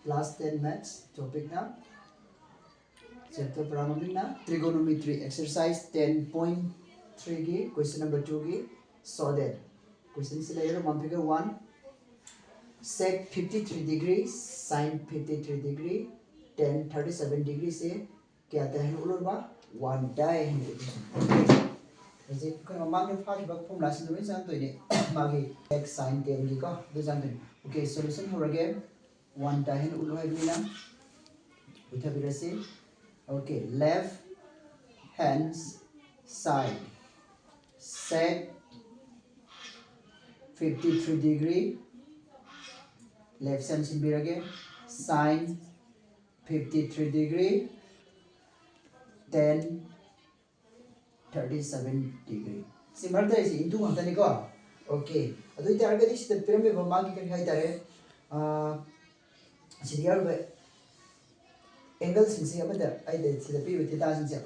Class 10 Maths topic na chapter programming na trigonometry exercise 10.3 ki question number 2 ki so that question se lagero one figure 1 sec 53 degree sin 53 degree tan 37 degree से क्या आता है उलोर बा 1 die है जे कोन मागे फाज बक formula से दोरे जान तो ने मागे x sin tan की को दो जान तो ओके सॉल्यूशन हो रगे 1 die है उलो है बिना उठा बिरा से okay left hand side sec 53 degree left side sin birage sin 53 degree tan 37 degree similar to is into हम तनिको okay अदुई Targe this the pyramid बमागी कन हाय तारे सिरियल बे एंगल सिंसे अबदा आई दे सिदा पि विति ता सिंसे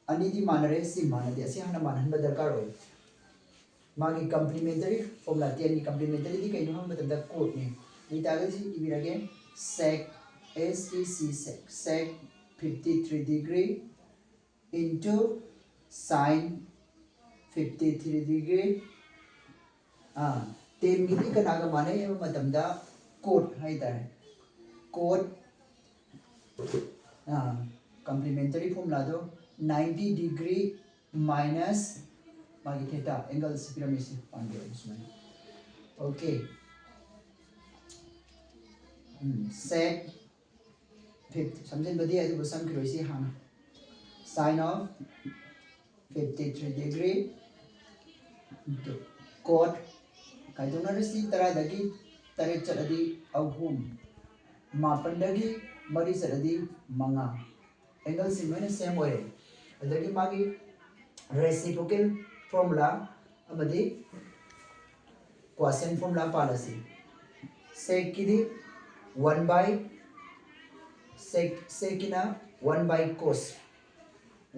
अनि दि मानरे सि मानदे असि हना मानहन ब दरकार होय मागी कॉम्प्लीमेंटरी फॉर्मूला 10 की कॉम्प्लीमेंटरी दि कइनो हम बतदा कोड ने नि तागे सि इबिरागे sec sec 53 degree into sin 53 degree ten gidi kanaga mane eba matamda cot hai tare cot complementary formula do 90 degree minus magi theta angle pyramid se pande usme okay sec 50 samjhen badi adu basam khiroi si hana sin of 53 degree into cot kaidona resi tara dagi tare chaladi ahum mapan dagi mari chaladi manga angle simene same way adagi magi reciprocal formula amadi quotient formula palasi sec kidi 1 by sec ina 1 by cos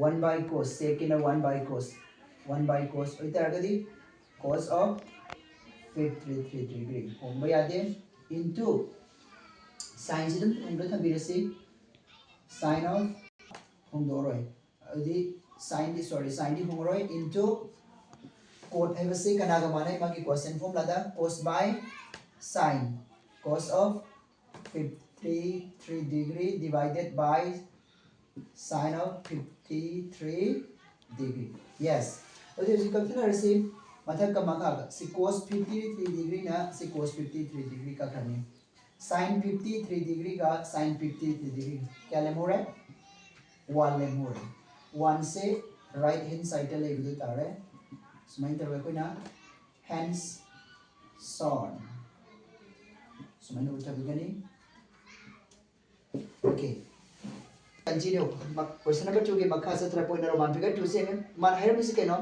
1 by cos sec ina 1 by cos oitaragadi cos of 53 degree homba yade into sin sidum umda thabirasi sin of hongdoroi adi sin di hongoroi into cot haibasi kanaga manai magi quotient formula da cos by sin cos of 53 degree divided by sin of 53 degree yes okay so consider see mathak ka maka si cos 53 degree na si cos 53 degree ka khani sin 53 degree ka sin 53 degree kya le more 1 le more 1 से right hand side le bidu tare sumai tarwa ko na hands son sumai no uta bigani okay continue question number 2 के मक्खा से 3.1 figure 2 से मान है मुझे कहना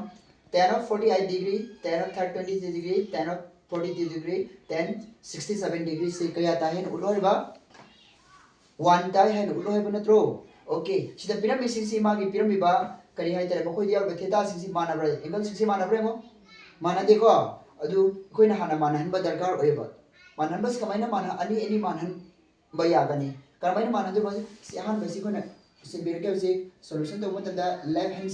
tan of 48 degree tan of 23 degree tan of 42 degree tan 67 degree से क्या आता है उलोर बा 1 टाइ है उलोर है बना त्रो ओके सिदा पिरामिड सिंसी मागी पिरामिड बा करी है तेरे मखोई दिया थीटा सिंसी माना ब्रे एंगल सिंसी माना ब्रे मो माना देखो अदु कोई ना हाना माना हन बा दरकार ओय बा माना बस कमाइना माना अनि माना बा यागनी करमाइना माना दे बस सिहान बसी को ना से बेर के उसे सॉल्यूशन तो मतलब द लेफ्ट हैंड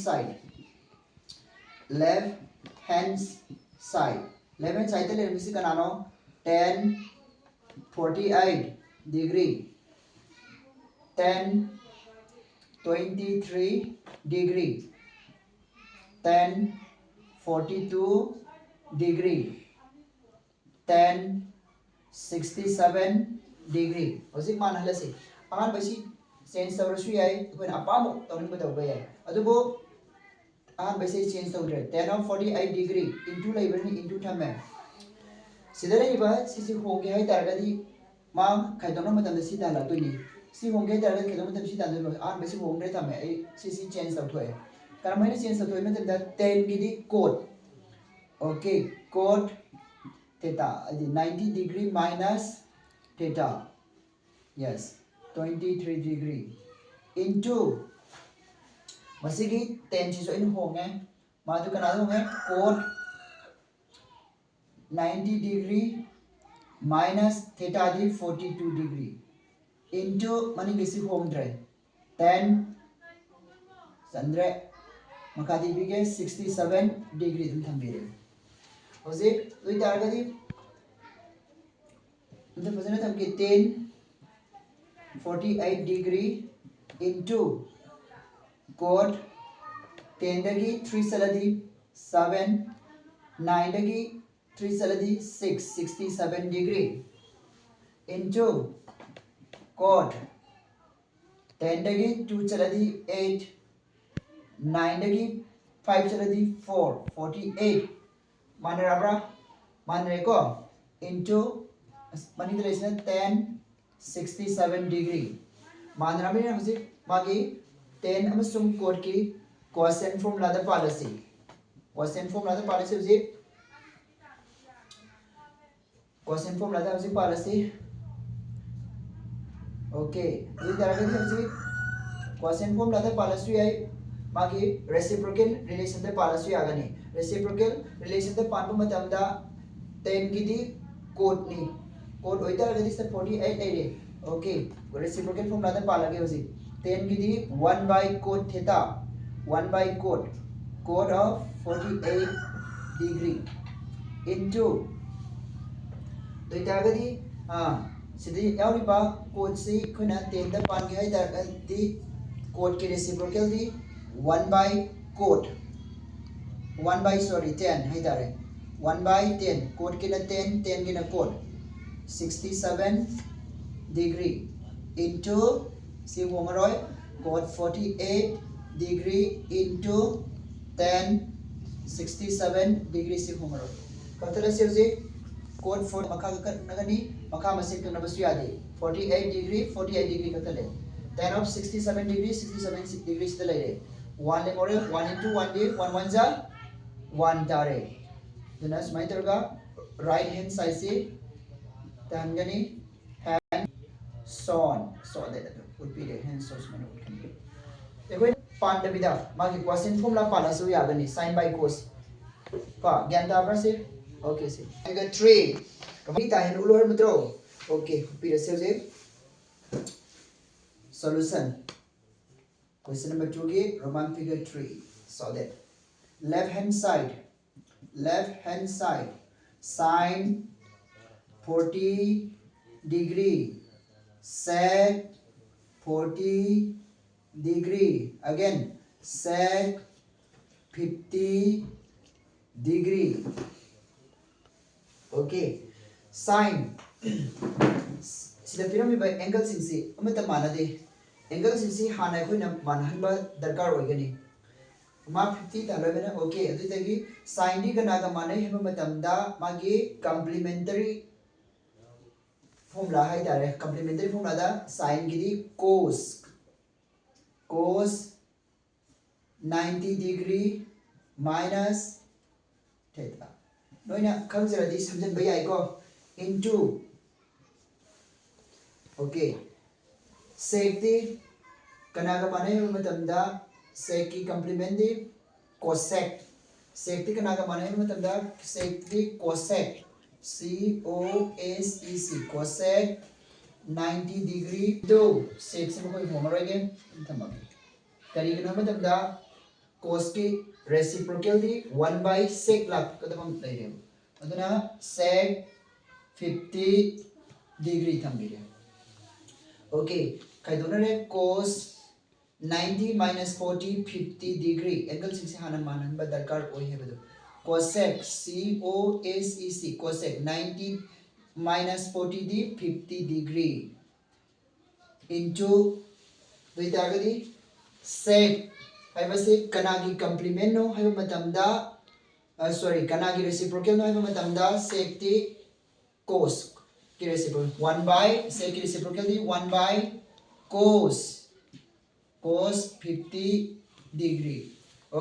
साइड ले मिसी कनानो tan 48 degree tan 23 degree tan 42 degree tan 67 degree hojik man halasi ahan basi change tawrasu yai when apamo tawning bataw yai adubo ahan basi change tawdre tan of 48 degree into laibani into thame sidare iba sisi hoge hai targadi ma khaidona matam si dala tuni si hoge targadi khaidona matam si dala ahan basi hongre thame ai sisi change tawthoi karamai change tawthoi matam da tan gidi cot okay cot theta 90 degree minus theta yes 23 degree into masigi tan chi so in honge madu kana honge cot 90 degree minus theta di 42 degree into mani kisi home dre 10 sandre makati bige 67 degree dum thambire hoje dui targadi the fazana thamke 10 48 degree into code 10 dagi 3 saladi 7 9 dagi 3 saladi 6 67 degree into code 10 dagi 2 saladi 8 9 dagi 5 saladi 4 48 manarabra manre ko into mani dresna 10 67 degree manarabra hoji magi 10 amasum code ki quotient formula da policy quotient formula da policy hoji quotient formula da hoji policy okay dui taragadi hoji quotient formula da policy ai magi reciprocal relation da policy agani reciprocal relation da panpu matamda 10 gidi code ni code oita agadi sa 48 ai okay reciprocal formula da palage hoji 10 gidi 1 by code theta 1 by code of 48 degree into doita agadi sidi yauriba code si khuna 10 da pange hai dar di code ki reciprocal di 1 by code 1 by sorry 10 hai dare 1 by 10 code ki na 10 10 ki na code 67 degree into si homaroi code 48 degree into 10 67 degree si homaroi katala si hoji code 4 makha ka nagani makha masik na basu yadi 48 degree 48 degree katale 10 of 67 degree 67 degree se lai 1 le more 1 into 1 de 1 1 ja 1 tare then as my targa right hand side se tangani hand son so that would be the hand source man would come देखो पान दबिदा मागी question formula पाला सु यागनी sin by cos का ज्ञान ताबरा से okay से figure 3 कभी ताहन उलोर मत्रो ओके फिर से जे solution question number 2 के roman figure 3 so that left hand side sin 40 degree sec 40 degree again sec 50 degree okay sin sida piram by angle sing si amata manade angle sing si hana khoina manhanba darkar oigani ma 50 ta loibena okay adu tagi sin di kana ga manai hema matamda magi complementary formula hai dare complementary formula da sin gidi cos 90 degree minus theta noina khangjaradi samjan bai ai ko into okay sec di kanaga manai matamda sec ki complement di cosec sec di kanaga manai matamda sec di cosec cosec 90 degree do sec se koi homaroi ge thamagi kari kana matamda cos की reciprocal the 1 by sec lakh कदम हम ले रहे हैं अदना sec 50 degree थम भी रहे okay कई दोनों ने cos 90 minus 40 50 degree angle six हाना मानन बा दरकार कोई है बदो cosec cosec 90 minus 40 दी 50 degree into दुई तागदी sec हाइबसे कनागी कंप्लीमेंट नो हाइब मतमदा सॉरी कनागी रेसिप्रोकल नो हाइब मतमदा sec ती cos की रेसिप्रोकल 1 by sec की रेसिप्रोकल दी 1 by cos 50 degree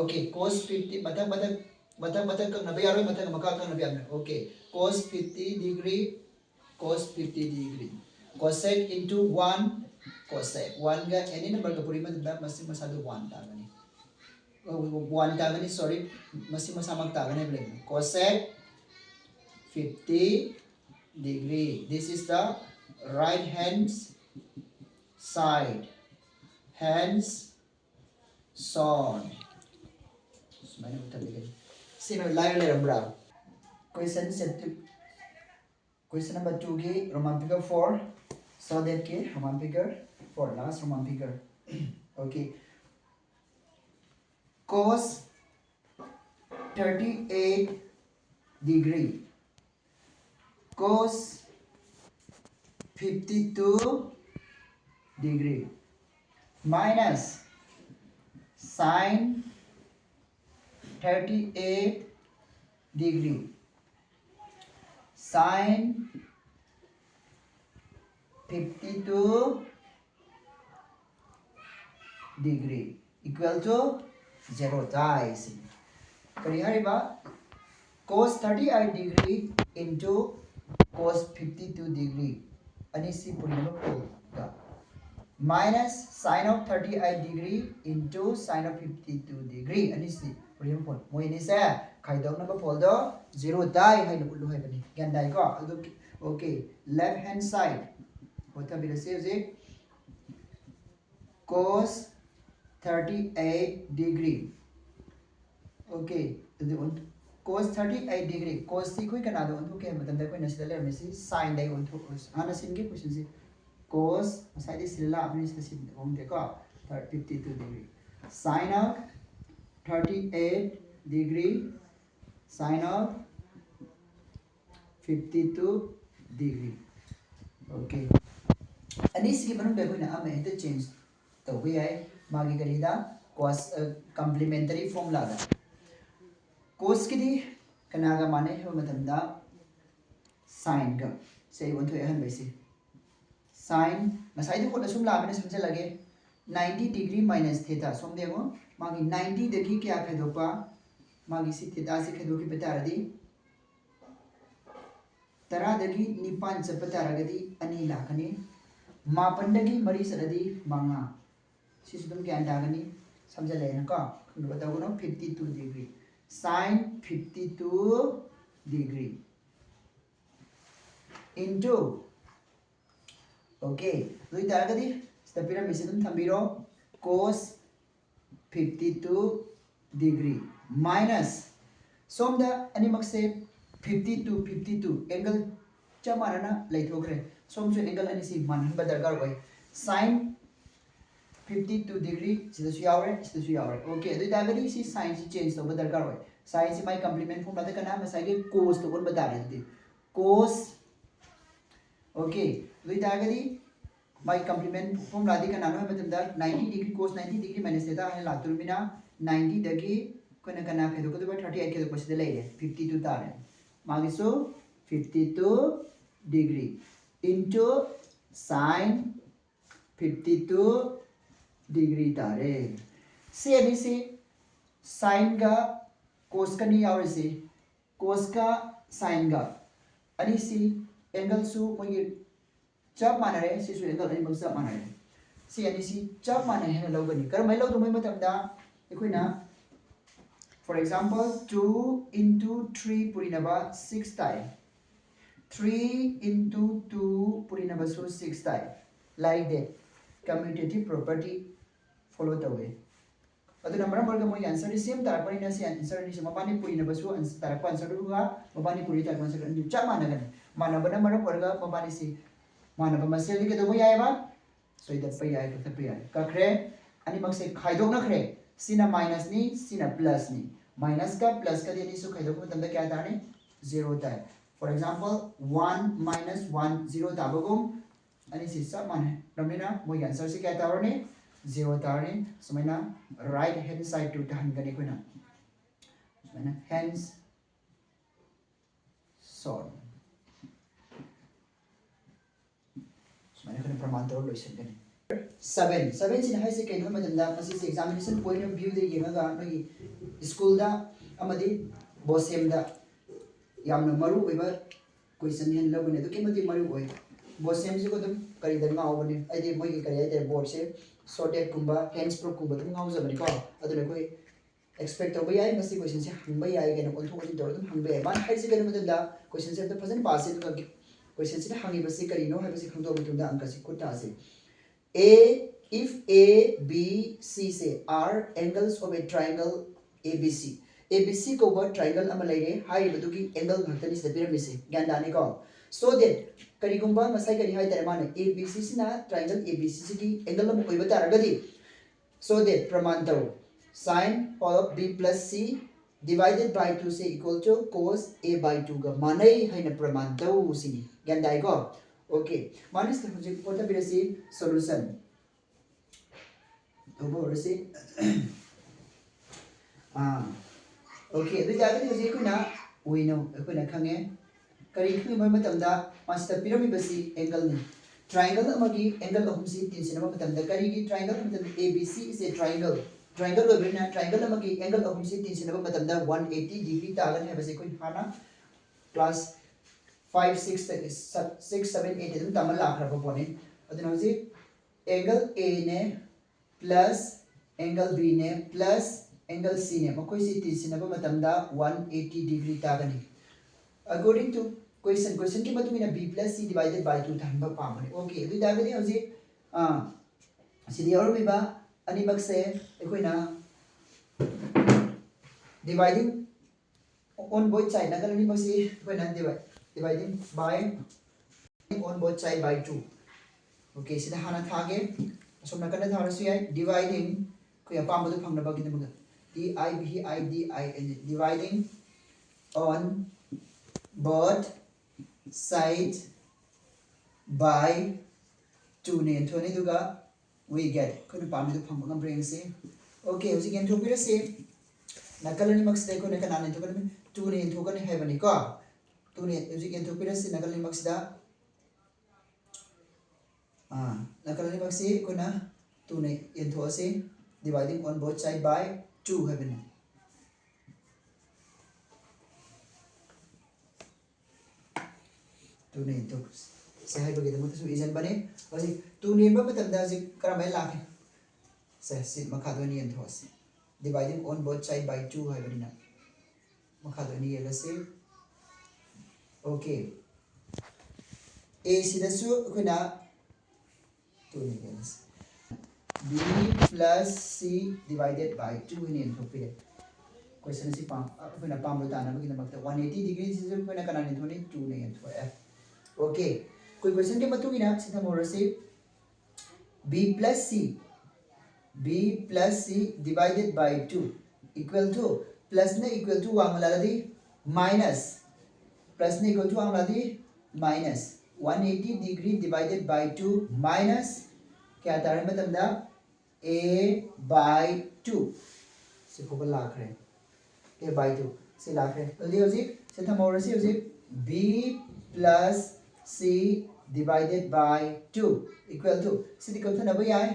okay cos 50 मतक का नबे यारो मतक मका का नबे यारो okay cos 50 degree cosec into 1 cosec 1 ga any number का पूरी मतलब मसी मसादो 1 तागनी 1 तागनी sorry Masih मसामक तागनी blame cosec 50 degree this is the right hand side, hence son. Sumana utaligan. Sino layo le rambra. Question set to question number 2 ki Roman figure 4. So that ki Roman figure 4 last Roman figure. Okay. Cos 38 degree. Cos 52 degree minus sin 38 degree sin 52 degree equal to 0 dies. Cos 38 degree into cos 52 degree anisi purina minus sin of 38 degree into sin of 52 degree anisi purina pol moi ni se khaidok number pol do 0 die hai no ulu hai bani gan dai ko okay left hand side what can be the same cos 38 degree okay cos 38 degree cos si koi kana do ontu ke matam da koi na sida le mesi sin dai ontu ana sin ke question si cos sai di sila apni sida sin om de ko 52 degree sin of 38 degree sin of 52 degree okay ani si manung da koi na ame the change to we ai magi garida cos complementary formula da cos की दी कनागा माने है मतलब sin का से one तो यह वैसे sin Masai तो कोट असुम लाभ ने समझ लगे 90 डिग्री माइनस थीटा सोम देखो मागी 90 देखी क्या खेदो पा मागी सी थीटा से खेदो की बता रही तरा देखी निपान से बता रही अनी लाखनी मापन देखी मरी सरदी मांगा सिस्टम क्या अंदागनी समझ लेना का बताओ ना 52 degree sin 52 degree into okay lui taragadi sta pyramid se tum thambiro cos 52 degree minus som da animak se 52 angle chamarana laithokre som se angle ani si man ba darkar hoy sin 52 degree sida su yaure okay adui dagadi si sin si change to badar kar hoy sin si my complement formula da kana masai ge cos to bon bata rahe cos okay adui dagadi my complement formula di kana no matam da 90 degree cos 90 degree minus theta hai la turmina 90 dagi kona kana phe do ko 38 ke do pasida lai 52 ta rahe magi so 52 degree into sin 52 degree तारे से अभी से sin का cos का नहीं our से cos का sin का अनी सी एंगल सु मुझे चप माना रहे से सु एंगल अनी मक्सद माना रहे से अनी सी चप माना है ना लोग नहीं कर मैं लोग तो मैं मतलब दा देखो ना for example 2 into 3 पूरी नबा 6 टाइम 3 into 2 पूरी नबा सु 6 time like that commutative property follow the way adu number marga mo answer is same tar pani na si answer ni sama pani puri na basu answer tar ko answer du ga mabani puri tar ko answer ni cha mana gan mana bana mara marga mabani si mana ba masel ke do mo yai ba so ida pa yai ka pa yai ka kre ani mak se khaidok na kre sina minus ni sina plus ni minus ka plus ka de ni so khaidok matam da kya ta ne 0 ta for example 1 minus 1 0 ta bagum ani si sa mana ramina mo answer se kya ta ne 0 tarni semaina right hand side to tahan gani kuna semaina hands son semaina kana praman to loisan gani 7 sin hai se kaino madam da masi se examination point of view de yenga ga no school da amadi bosem da yamna maru oiba question hen lobune do kemadi maru oi bosem se ko dum kari da ma obane ai de moi kari ai de board se sorted kumba hands pro kumba dum ngau zabani ko adu ne koi expect to bai masi question se hang bai ai ga no onthok onthok dor dum hang bai man hai se ga no da question se da fasan pass se to question se hangi basi kari no hai basi khang do mutum da angka se kuta se A, if A, B, C say are angles of a triangle ABC. ABC को वो triangle अमल लेरे high बदुकी angle भक्तनी से pyramid से ज्ञान दाने को so that करीगुंबा Masai करी high तेरे माने ABC से ना triangle ABC से की angle अमल कोई बता रहा गदी so that प्रमाण तो sin of B plus C divided by 2 से equal to cos A by 2 का माने हाई न प्रमाण तो उसी ज्ञान दाई को okay माने से मुझे पता भी रही solution over see okay अभी जाकर मुझे कोई ना we know कोई ना खंगे करी कोई मैं मतलब दा मास्टर पिरामिड बसी एंगल ने triangle अमगी एंगल अहम सी तीन से नमक मतलब करी की triangle मतलब ABC is a triangle triangle को बिना triangle अमगी एंगल अहम सी तीन से नमक मतलब दा 180 डिग्री तागन है बसे कोई हाना class 5 6 6 7 8 इधर तमल लाख रहा बोने अदन मुझे एंगल A ने plus angle B ने plus angle C ने मकोई सी तीन से नबा मतलब दा 180 डिग्री तागनी according to question की मतलब इना B plus C divided by 2 था हम पामने okay तो दागनी होजी सीधी और भी बा अनिमक से कोई ना dividing on both side ना कल अनिमक से कोई ना dividing by on both side by 2 okay सीधा हाना था के असम नकल था रसी है dividing कोई अपाम बदु फंगना बाकी नमक dividing on both sides by 2 ने थोने दुगा we get कोई अपाम बदु फंग बगम ब्रेंग से okay उसी के थोपी रसे नकल नि मक्स देखो ने कनाने तो कने 2 ने थोका ने है बनी को 2 ने उसी के थोपी रसे नकल नि मक्स दा नकल नि मक्स से कोना 2 ने थो से dividing on both side by 2 है बने 2 ने तो से है बगे तो सु इजन बने वसी 2 ने बा मतलब दा जे करम लाखे से सिट मखा दो नि थो से dividing on both side by 2 है बने ना मखा दो नि लसे ओके a सिदसु खुना 2 ने लसे B plus C divided by 2 in entropy. Question is palm. When a palm with an 180 degrees is when a canon 22 in F. Okay. Quick question के बतू बिना सीधा मोड़ से B plus C divided by 2 equal to plus ने equal to Wangala लदी minus plus ने equal to Wangala लदी minus 180 degree divided by 2 minus क्या तारे में तमदा A by 2 से को लाख रहे A by 2 से लाख रहे तो लियो जी से थम और से B plus C divided by 2 equal to से इक्वल to ना भाई आए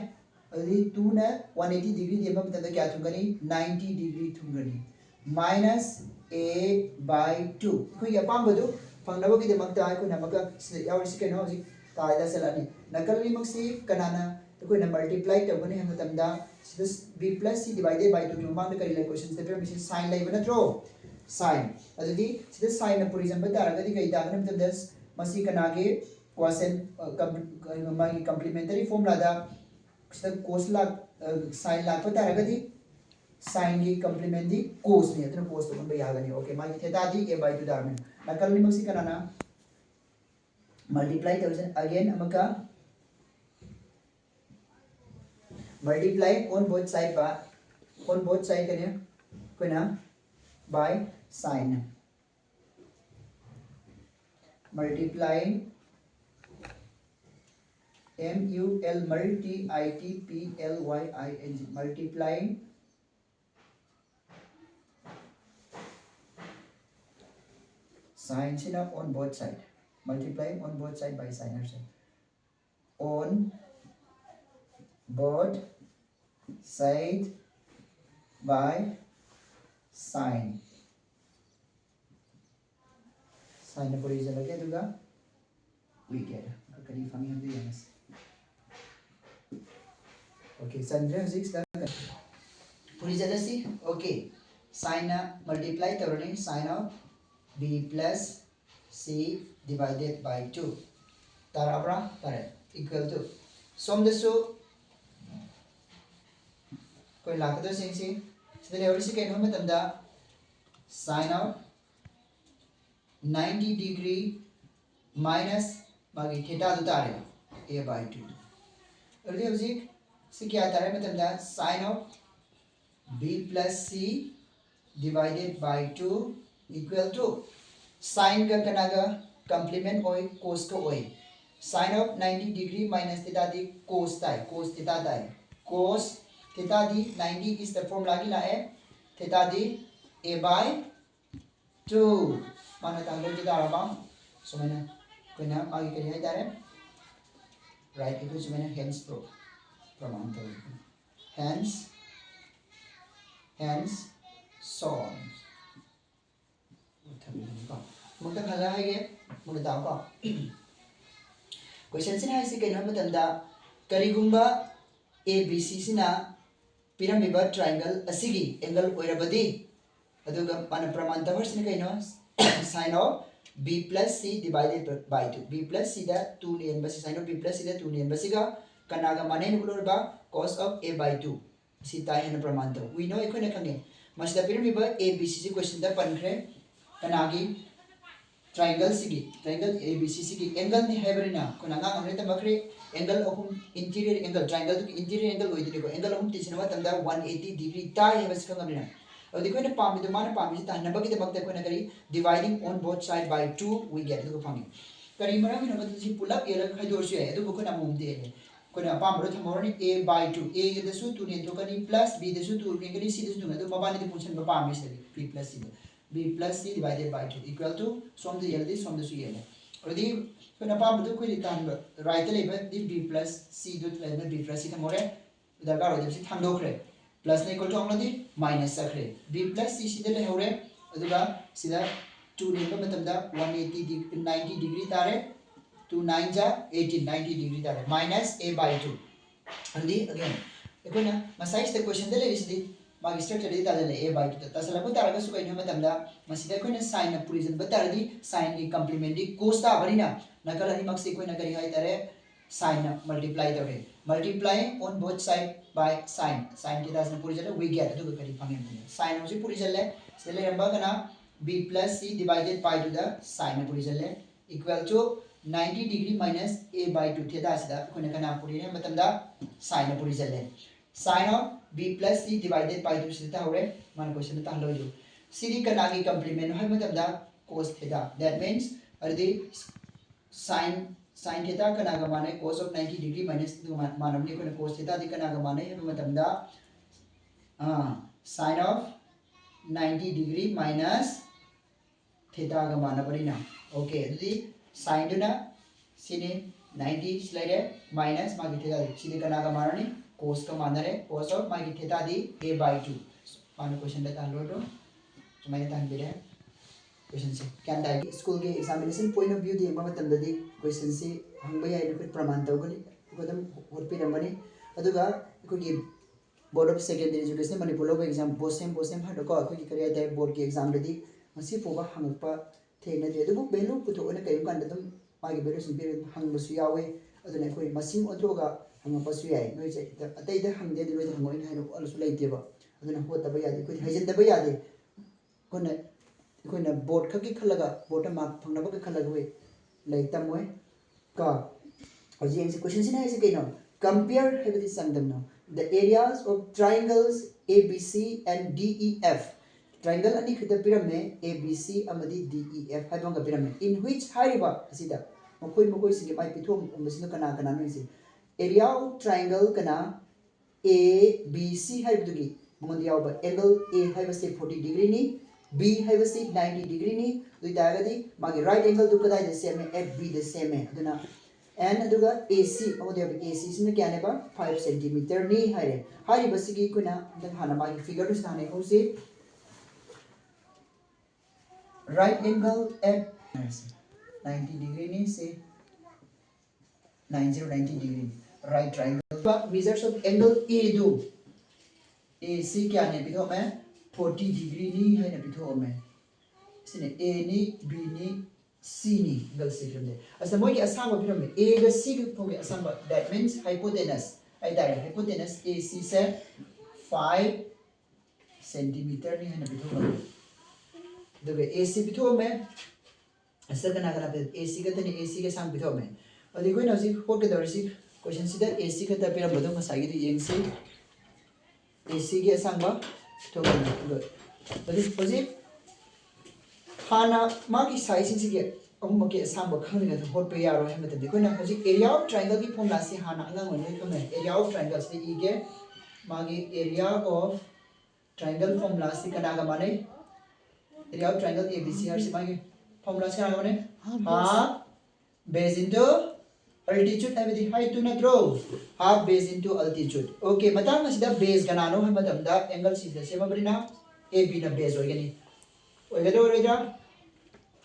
अली 2 ना 180 डिग्री देबा मतलब क्या थुंगनी 90 डिग्री थुंगनी minus A by 2 कोई अपाम बदो फंगनबो की दमकता है कोई नमका से यावर से केनो जी तायदा चलानी नकल नि मक्सी कनाना तो कोई नंबर मल्टीप्लाई तबने हम तमदा सिस b plus c divided by 2 की मांग करी ला क्वेश्चन से फिर मिशन साइन लाइव नत्रो साइन अदि सिस साइन न पुरी जंब तारगदि कई तागन तमदा मसी कनागे क्वेश्चन मागी कॉम्प्लीमेंटरी फॉर्मूला दा सिस कोस ला साइन ला तारगदि साइन की कॉम्प्लीमेंट दी कोस ने अतन कोस तो बन यागनी ओके मागी थेटा दी a by 2 दारन नकल नि मसी कनाना मल्टीप्लाई तवजन अगेन अमका multiply on both side करें कोई ना by sin multiplying MUL multi ITPLYING multiplying sin से ना on both side multiplying on both side by sin on both side by sin sin na puri jala ke duga we get kali fangi handu yamas okay sandra 6 da puri jala si okay sin na multiply karone sin of b plus c divided by 2 tarabra tare equal to Som the so कोई लाख तो सिंग सिंग सिद्धे level से कहने में तंदा sin of 90 degree minus बाकी theta तो तारे a by 2 और ये उसी से क्या आता है मतलब दा sin of b plus c divided by 2 equal to sin का कनागा complement ओए cos का ओए sin of 90 degree minus theta the cos ताई cos theta ताई cos theta the 90 is the formula की लाए theta दी a by 2 माना तांगल की तारा बाम so मैंने कोई ना आगे करिए है तारे right itu so मैंने hence pro प्रमाण तो hence so on मुझे खला है ये मुझे दाव का क्वेश्चन से ना इसे कहना मतलब दा करीगुंबा A B C से ना pyramid triangle असिगी एंगल ओइरबदी अदुगा पाना प्रमाण तमर से कहना sin of B plus C divided by 2 B plus C दा 2 नियन बस sin of B plus C दा 2 नियन बसिगा कनागा माने नुकुलोर बा cos of A by 2 सी ताई है प्रमाण तो we know इको ने खंगे मस्ता pyramid A B C से क्वेश्चन दा पनखरे कनागी triangle सिगी triangle ABC सिगी angle नि हैबरिना कोनागा हमने तमखरे angle अहुम interior angle triangle तो interior angle होई दिने को angle अहुम तिसनवा तंदा 180 degree ताई है बस खंगमरिना और देखो ने पामी तो माने पामी ता नंबर की दमक कोना करी dividing on both side by 2 we get तो फांगी करी मरा में नंबर तो पुल अप एल खैदोर से है तो कोना मुम दे कोना palm row थमोरनी a by 2 a के दसु 2 ने तो कनी plus b दसु 2 ने कनी c दसु तो बाबानी तो पुछन पामी से b plus c b plus c divided by 2 equal to sum the yeldi sum the su yele already when apart to कोई tan right le the b plus c dot le b plus c थमोरे दरकार हो जब से थंडो करे plus ने equal to हमला minus सकरे b plus c सीधे ले होरे अदुगा सीधा 2 ने मतलब दा 180 90 डिग्री तारे 2 9 जा 18 90 डिग्री तारे minus a by 2 already again इकोना मसाइज द क्वेश्चन दे ले इसदी मागी स्ट्रक्चर दे ताले a by 2 तसला को तारगा सु कइनो मतमदा मसिदा कोइना sin ना पुरिजन बतारदी sin की कंप्लीमेंट दी cos ता बरिना नकल अनि मक्सी कोइना करी हाय तारे sin ना मल्टीप्लाई तोरे multiply on both side by sin theta से पुरिजन we get तो करी फांगे sin होसी पुरिजन ले सेले रंबा कना b plus c divided by to the sin ना पुरिजन ले equal to 90 degree minus a by 2 theta से दा कोइना कना पुरिने मतमदा sin ना पुरिजन ले sin of b plus c divided by 2 से ता होरे मान क्वेश्चन ता हलो जो c दी कना की कंप्लीमेंट है मतमदा cos theta that means earthy sin theta कना का माने cos of 90 डिग्री minus मानमने कोने cos थीटा दी कना का माने मतमदा sin of 90 degree minus theta का माना परिना ओके दी sin दुना सिने 90 स्लाइड माइनस मागी थीटा सिने कना का माननी cos का माना रे cos of मागी थीटा दी a by 2 मान क्वेश्चन देता हलो तो मैंने तान बिरे क्वेश्चन से क्या दाई स्कूल के एग्जामिनेशन पॉइंट ऑफ व्यू दी मतलब दी क्वेश्चन से हम भैया इनको प्रमाण तौगनी एकदम होत पिरमबनी अदुगा कोगी board of secondary education Manipur लो एग्जाम बोसेम हादो को कोगी करिया दे बोर्ड के एग्जाम ददी मसी फोबा हंगपा थेना दे अदुबु बेलु पुतो ओने कयु कांड दम मागी बेरु सिं बेरु हंगबसु यावे अदुने कोई मसिम ओद्रोगा हंगपसु याय नोय जे अतै दे हंगदे दिलो दे हंगोइन हाइनो अलसु लेतेबा अदुना होतबा यादे कोई हाइजनदबा यादे कोने कोइना बोर्ड खकी खलगा बोर्ड मार्क फंगनबा के खलगा वे लाइक मोय का अजी एंस क्वेश्चन सिना इसे कइनो कंपेयर हेबि संगदमनो the areas of triangles ABC and DEF triangle अनि खित पिरामे ABC अमदि DEF हाइबंगा पिरामे इन व्हिच हाइबा असिदा मकोइ सिगे माइ पिथोम उमसिनो कना कना नोइसे एरिया ऑफ ट्रायंगल कना ABC हाइबदुगी मोंदियावबा एंगल A हाइबसे 40 डिग्री नि B हाइबसे 90 डिग्री नि दुइतागदि मागे राइट एंगल दु कदाइ दे सेम FB दे सेम अदुना and aduga AC ओदेब AC सिने क्या नेबा 5 सेंटीमीटर नि हाइरे हाइरि बसिगी कुना दन हाना मागी फिगर दुस थाने होसे right angle at 90 degree ni से 90 degree right triangle but measures of angle A do AC क्या ने बिथो में 40 degree ni है ने बिथो में सिने A ni B ni C ni angle C from there. As the mogi asamba pyramid A ga C ga phoge asamba, that means hypotenuse. I direct hypotenuse AC se 5 centimeter ni hana pitho the way AC pitho me asa kana kana pe AC ga tani AC ga sang pitho me adi koi na si hot ga darsi question sida AC ga ta pira bodong sa gi yeng si AC ga sang ba to good adi posi hana ma ki size si ge ông cái sang bậc khang này hot pe yaro hay mà tadi koi na posi area of triangle ki formula si hana angang on ne thome area of triangle si e ge magi area of triangle formula si kana ga mane area of triangle ABC are magi formula si kana ga mane half base into altitude है विधि height to ना throw half base into altitude okay Matang असिदा base kana no है मतम दा angle si से सेवा Barina AB ना base होइगे तो होइगा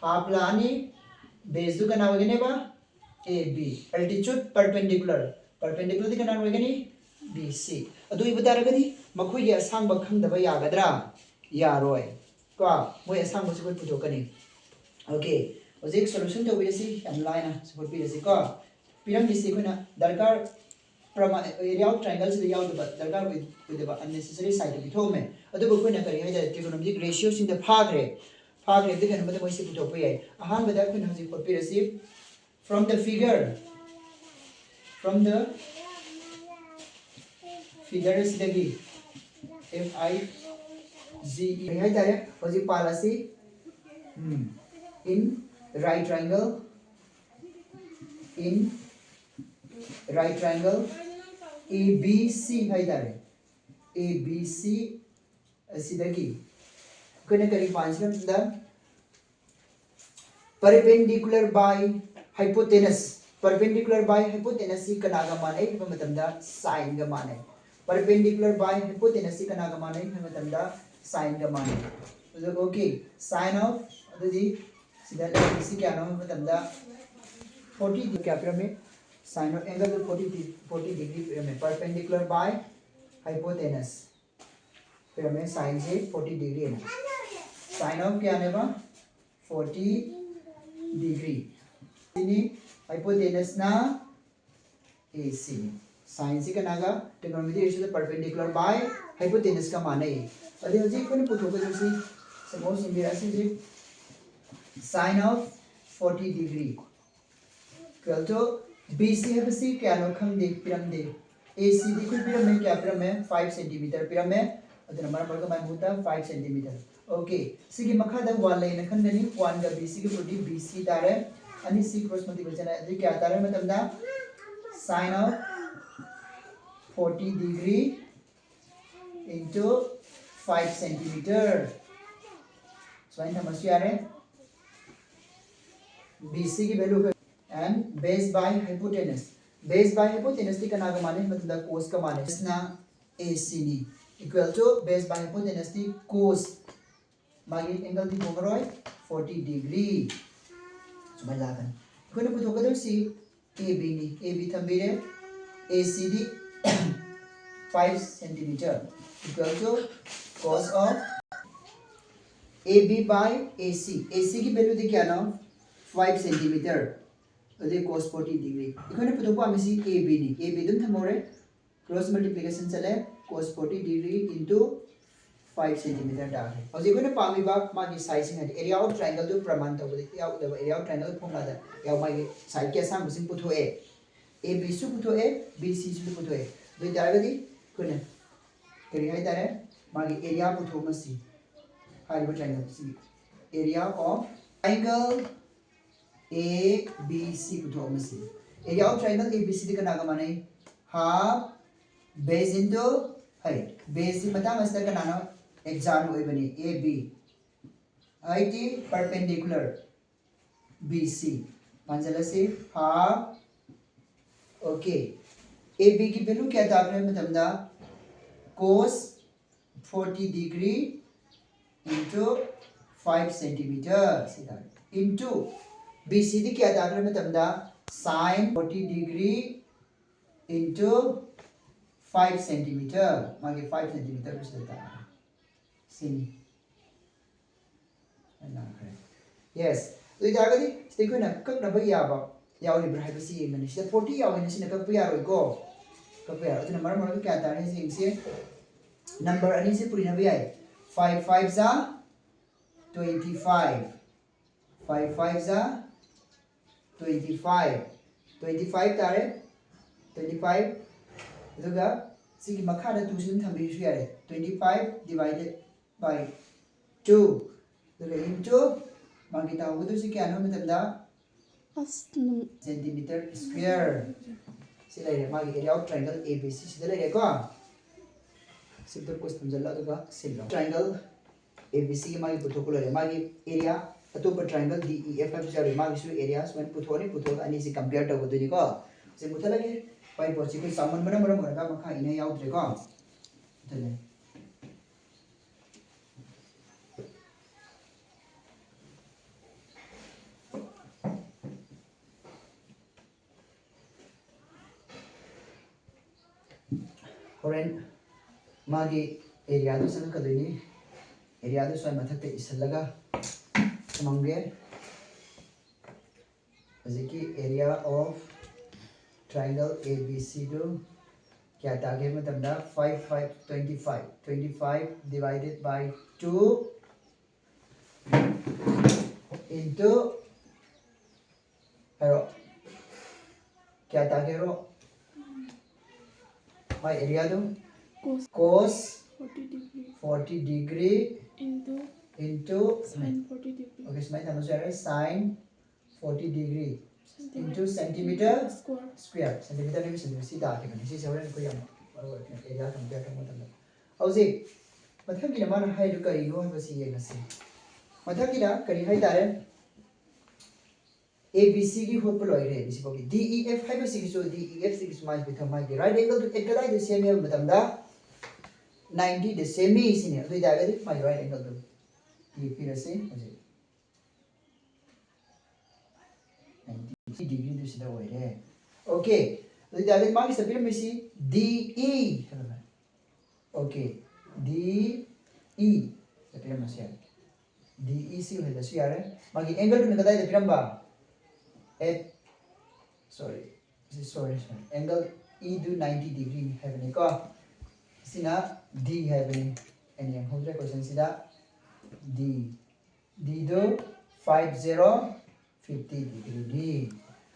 half लानी base तो kana होइगे ने बा AB altitude perpendicular दी kana होइगे नी BC अदु इ बता रगदी मखोय या सांग ब खंग दबा यागदरा यारोय को मोय सांग ब सुकोय पुथो कनी ओके ओजे सॉल्यूशन तो बिरसी लाइन सपोर्ट बिरसी को पिरम बिसी कोना दरकार प्रमा एरिया ऑफ ट्रायंगल से याव द दरकार विद द अननेसेसरी साइड बिथो में अदु ब कोना करी है ट्रिगोनोमेट्रिक रेशियो सिंग द फाग्रे द कन मद मोय से पुथो पय अहान बदा कोना हजि सपोर्ट बिरसी from the figure sidagi FIGE hai tare hoji palasi in right triangle ABC hai tare ABC sidagi kone kari pansam da perpendicular by hypotenuse si kanaga mane ha matamda sin ga mane perpendicular by hypotenuse si kanaga mane ha matamda sin ga mane okay sin of adhi sida ABC kya no matamda 40 kya pyramid sin of angle 40 degree pyramid perpendicular by hypotenuse pyramid sin se 40 degree है sin of kya ne ba 40 degree ini hypotenuse na AC sin से कनागा trigonometry ratio perpendicular by hypotenuse का माने अरे हजी कोने पुथो को जैसे समोस इंडिया से जी sin of 40 degree equal to BC है बसी क्या नो खम दे पिरम दे AC दी कोई पिरम में क्या पिरम में 5 सेंटीमीटर पिरम में अदर नंबर पर का मान होता 5 सेंटीमीटर ओके सिगी मखा द वन लाइन खंडनी 1 का BC के प्रोडी BC तारे अनि C क्रॉस मल्टीप्लिकेशन है तो क्या तारे मतलब ना sin of 40 degree into 5 centimeter so in Thomas यार है BC की value and base by hypotenuse ती कना का माने मतलब cos का माने इसना AC knee equal to base by hypotenuse ती cos मागी एंगल ती होगरोय 40 degree सुबह लागन कोने पुथो कदर सी AB knee AB थंबीरे AC the 5 centimeter equal to cos of AB by AC की वैल्यू दी क्या ना 5 centimeter अदे cos 40 degree इकोने पुथो पा मिसी AB नी AB दुम थमोरे क्रॉस मल्टीप्लिकेशन चले cos 40 degree into 5 centimeter da है और इकोने पामी बा मागी साइज है एरिया ऑफ ट्रायंगल जो प्रमाण तो बोले या एरिया ऑफ ट्रायंगल फॉर्मूला दा या मागी साइड के साम बुसिंग पुथो ए AB सु पुथो ए BC सु पुथो ए दो दागदी कोने करी है तारे मागी एरिया पुथो मसी हाइबो ट्रायंगल सी एरिया ऑफ ट्रायंगल ABC पुथो मसी एरिया ऑफ ट्रायंगल ABC दी कना का माने half base into height base मता मस्तर कना ना एग्जाम होय बनी AB IT perpendicular BC मानजला से हाफ ओके AB की वैल्यू क्या था आपने मतलब ना cos 40 degree into 5 centimeter सीधा into BC दी क्या था आपने मतलब ना sin 40 degree into 5 centimeter मागे 5 centimeter कुछ देता है सीनी yes तो इतागदी स्टे कोई ना कक ना भैया बा यावली ब्राइ बसी यंगनी सिदा 40 यावनी सिना कक भैया रोय को कक भैया अदुना मरम मरम क्या ताने से नंबर अनि से पुरी ना भैया 5 5 जा 25 5 5 जा 25 तारे 25 अदुगा सिगी मखा दा 2 सिन थंबि सु यारे 25 divided by 2 अदुगा into मागी ताऊ तो से क्या नो मतलब दा सेंटीमीटर स्क्वायर से ले रे मागी एरिया ऑफ ट्रायंगल ABC से ले रे को सिंपल पोस्ट समझला तो का सिल ट्रायंगल ABC की मागी पुथो को ले मागी एरिया अतो पर ट्रायंगल DEF का से मागी सु एरिया स्वयं पुथो अनि से कंपेयर तो बदनी को से मुथा लगे पाइ पोची को सामान बना बना बना का मखा इने याउ रे को तले होरेन मागी एरिया तो संग कदनी एरिया तो स्वयं मथक इसलगा समंगे जैसे एरिया ऑफ ट्रायंगल ABC दो क्या तागे मतलब ना 5 5 25 divided by 2 into हेरो क्या तागे रो माय एरिया दो cos 40 degree into sin 40 degree. okay इसमें हम लोग sin 40 degree into centimeter square centimeter में centimeter सीधा आके बने इसी से होने को यार एरिया कंपेयर करना मतलब अब जी मतलब कि हमारा हाई जो करी लो है बस ये नसी मतलब कि ना करी हाई तारे ABC की होट पर लॉय रहे इसी बोली DEF है बस इसी DEF से किस माइज बिथम माइज राइट एंगल तो एक गलाई जैसे में मतलब दा 90 the same is in तो इधर आगे माइज राइट एंगल तो ये फिर से मुझे 90 डिग्री तो सीधा हुआ है ओके तो इधर आगे माइज से फिर में सी DE ओके DE से फिर में से DE सी है तो सी आ रहा है माइज एंगल तो निकलता है तो फिर हम बा sorry angle E do 90 degree have ni ko sina D have ni any ang home question sida D do 50 50 degree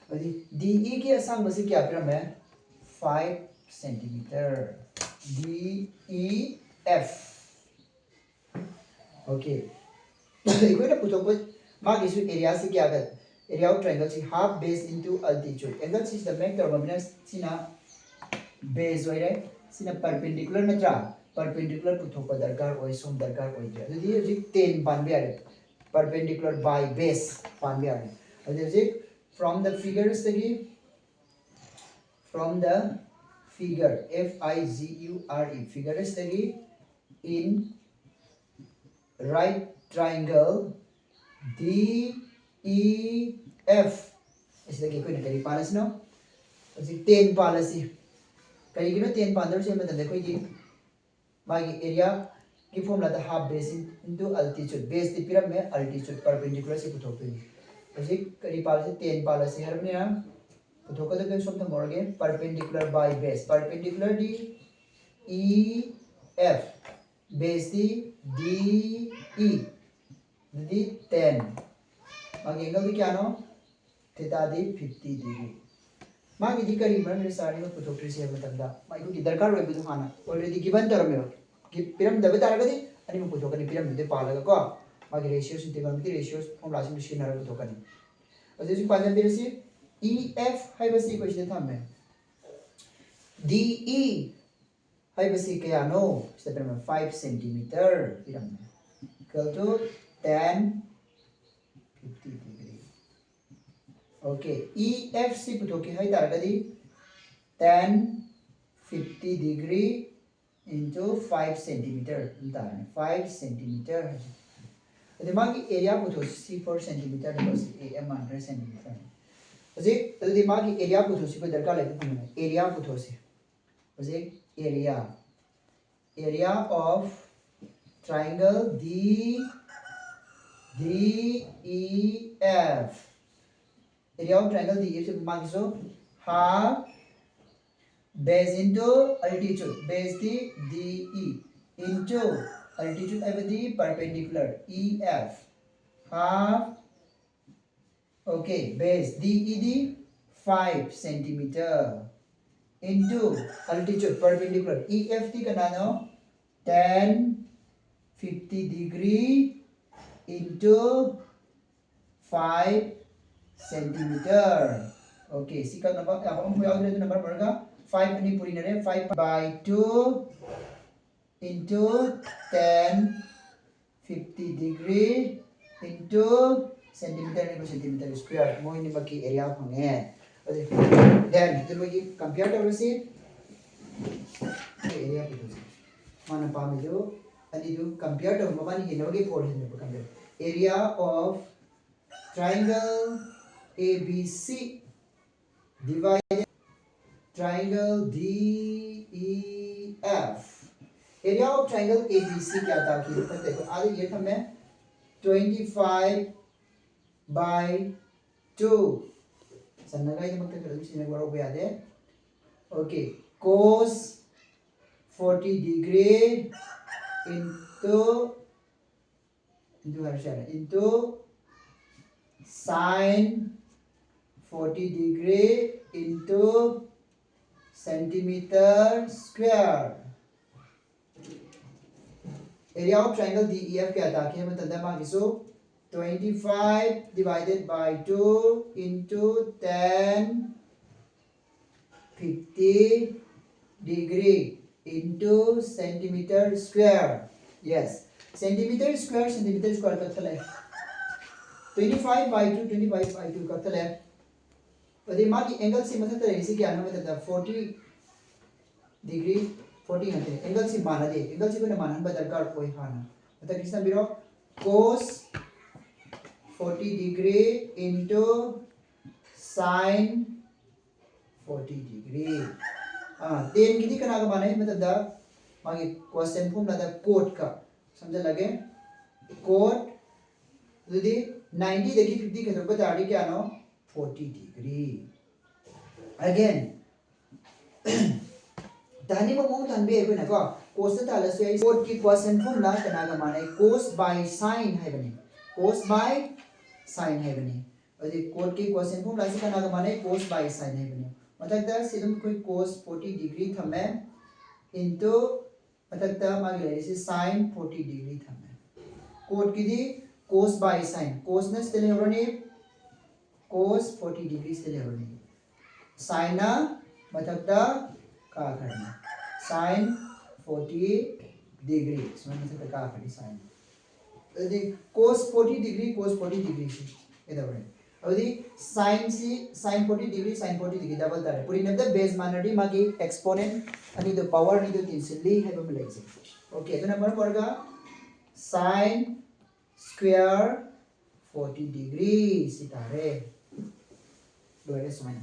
adi DE की असंग बस क्या प्रम है 5 centimeter DEF ओके इक्वेट पुतो को मागी सु एरिया से क्या कर area of triangle is half base into altitude. Angle is the main terminus. Sina base way right. Sina perpendicular na tra. Perpendicular puthok pa darkar oy sum darkar oy tra. Jadi ये 10 pan भी आ रहे. Perpendicular by base pan भी आ रहे. और जैसे from the figures Taqi from the figure FIGURE figures Taqi in right triangle DEF इसलिए कि कोई ना करी पालस नो उसी 10 पालसी करी कि नो 10 पांडर से मतलब देखो ये मागी एरिया की फॉर्मूला था half base into altitude base दी पिरामिड में अल्टीट्यूड परपेंडिकुलर से पुथोक तो उसी करी पालसी 10 पालसी हर में ना पुथोक तो क्या सोम था मोरगे perpendicular by base perpendicular D EF base दी DE दी 10 मागी एंगल क्या नो थीटा दी 50 डिग्री मागी दी करी मरम रे सारी में पुथोक ट्री से मतलब दा मागी की दरकार वे बिदु खाना ऑलरेडी गिवन तरम में कि पिरम दबे तार गदी अनि में पुथोक नि पिरम दे पालगा को मागी रेशियो से त्रिकोणमिति रेशियो फॉर्मूला से मिशन नर पुथोक नि और जैसे पांचम बिर से EF हाई बस इक्वेशन था में DE हाई बस क्या नो स्टेप में 5 सेंटीमीटर पिरम equal to 10 50 degree okay EFC पुथोके हाई तारगदी 10 50 degree into 5 centimeter तारने 5 centimeter अदे मागी एरिया पुथोसी 4 centimeter बस AM 100 centimeter अजे अदे मागी एरिया पुथोसी को दरकार लेते हैं एरिया पुथोसी अजे area of triangle DEF. Area of triangle DEF is marked so half base into altitude. Base the DE into altitude over the perpendicular EF. Half. Okay, base DED 5 centimeter into altitude perpendicular EFT kanano 10 50 degree into 5 centimeter. Okay, sikap number apa mo yaw dito number berga 5 ani puri nare 5 by 2 into 10 50 degree into centimeter ni centimeter square mo ini bagi area pange. Then kita bagi compare to see area itu mana paham itu ani itu compare to mama ni gino ke 400 compare area of triangle ABC divided triangle DEF. Area of triangle ABC क्या था कि देखो आगे ये था मैं 25 by 2 sannaga ini makta kalau sini baru bayar okay cos 40 degree into harusnya into sin 40 degree into centimeter square. Area of triangle DEF क्या था कि हम तंदा मांगी सो 25 divided by 2 into 10 50 degree into centimeter square. Yes, centimeter square का थले 25 by 2 25 by 2 का थले अरे माँ की एंगल से मतलब तो ऐसे क्या नाम है 40 degree 40 होते हैं एंगल से माना दे एंगल से कोई ना माना बदल कर कोई खाना मतलब किसना बिरो cos 40 degree into sin 40 degree 10 कितनी करना का माना है मतलब दा माँगे क्वेश्चन फॉर्म ना दा कोट का समझ लगे कोट यदि 90 देखिए 50 के तो बता रही क्या ना 40 degree again दानी में मों तन बे कोई ना को cos ताला से कोट की क्वेश्चन फॉर्म ना करना का माना है cos by sin है बने cos by sin है बने और ये कोट की क्वेश्चन फॉर्म लासे करना का माना है cos by sin है बने मतलब दा सिर्फ कोई cos 40 degree था मैं into मतलब दा मांगे ले इसे sin 40 degree था मैं कोट की दी cos by sin cos ने स्टेले हो रही cos 40 degree स्टेले हो रही sin ना मतलब दा का करना sin 40 degree इसमें मतलब का करनी sin यदि cos 40 degree से इधर बढ़े अब यदि sin 40 degree डबल तारे पूरी नब्बे बेस मानरी मागी एक्सपोनेंट अनि तो पावर अनि तो तीन से ली है बमले से ओके तो नंबर पड़ेगा sin square 40 degree सितारे दो है इसमें